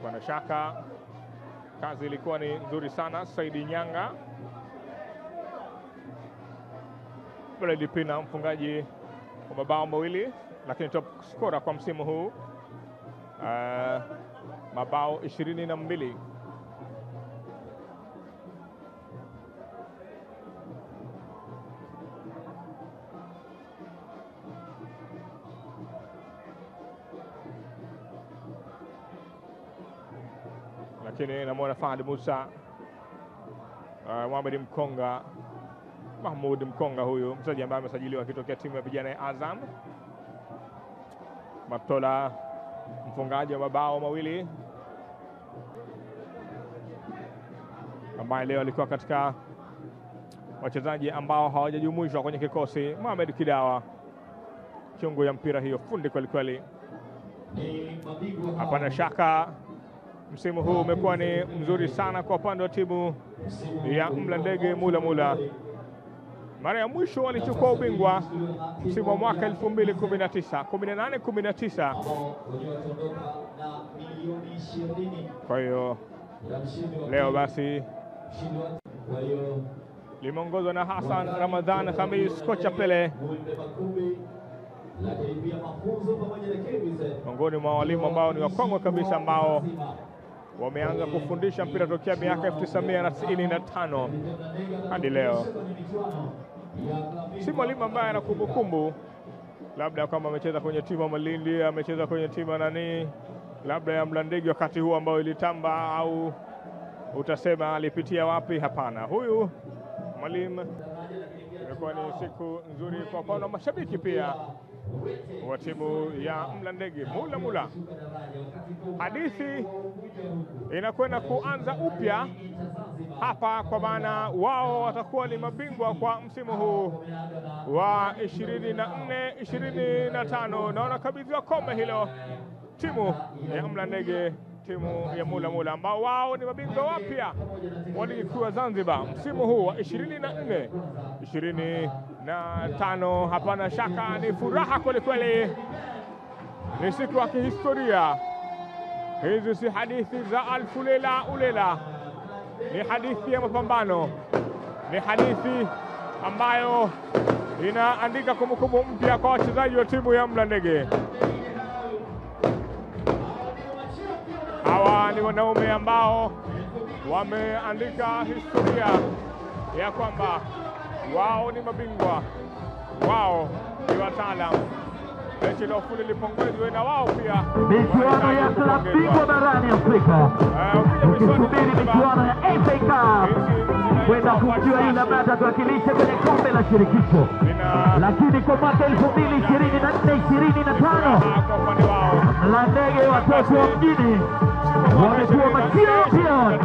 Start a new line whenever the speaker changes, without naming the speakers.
Bila shaka kazi ilikuwa ni nzuri sana. Saidi Nyanga, Brady Pina, mfungaji wa mabao mawili lakini top scorer kwa msimu huu, mabao 22. Lakini namwona Fahad Musa, Mohamed Mkonga, Mahmoud Mkonga, huyu mchezaji ambaye amesajiliwa akitokea timu ya vijana ya Azam. Matola, mfungaji wa mabao mawili, ambaye leo alikuwa katika wachezaji ambao hawajajumuishwa kwenye kikosi. Mohamed Kidawa, chungu ya mpira hiyo, fundi kweli kweli. Hapana shaka msimu huu umekuwa ni mzuri sana kwa upande wa timu ya Mlandege Mulamula. Mara ya mwisho walichukua ubingwa msimu wa mwaka 2019, 18-19. Kwa hiyo leo basi limeongozwa na Hassan Ramadhan Khamis, kocha Pele, miongoni mwa walimu ambao ni wakongwe kabisa, ambao wameanza kufundisha mpira tokea miaka 1995 hadi leo. Si mwalimu ambaye ana kumbukumbu labda kwamba amecheza kwenye timu ya Malindi, amecheza kwenye timu ya nani, labda ya Mlandege wakati huu ambao ilitamba, au utasema alipitia wapi. Hapana, huyu mwalimu, imekuwa ni siku nzuri kwa upande wa mashabiki pia wa timu ya Mlandege Mulamula. Hadithi inakwenda kuanza upya hapa, kwa maana wao watakuwa ni mabingwa kwa msimu huu wa 24-25 na wanakabidhiwa kombe hilo timu ya Mlandege, timu ya Mulamula, ambao wao ni mabingwa wapya wa ligi kuu ya Zanzibar msimu huu wa 24-25. Hapana shaka ni furaha kweli kweli, ni siku ya kihistoria. Hizi si hadithi za alfu lela ulela, ni hadithi ya mapambano, ni hadithi ambayo inaandika kumbukumbu mpya kwa wachezaji wa timu ya Mlandege. Hawa ni wanaume ambao wameandika historia ya kwamba wao ni mabingwa, wao ni wataalamu. Mechi la ufundi lipongezwe na wao pia.
Michuano ya klabu bingwa barani Afrika, ukisubiri michuano ya FA Cup kwenda kujua yule ambaye atatuwakilisha kwenye kombe la shirikisho. Lakini kwa mwaka 2024-2025 Mlandege, watoto wa mjini, wamekuwa machampion.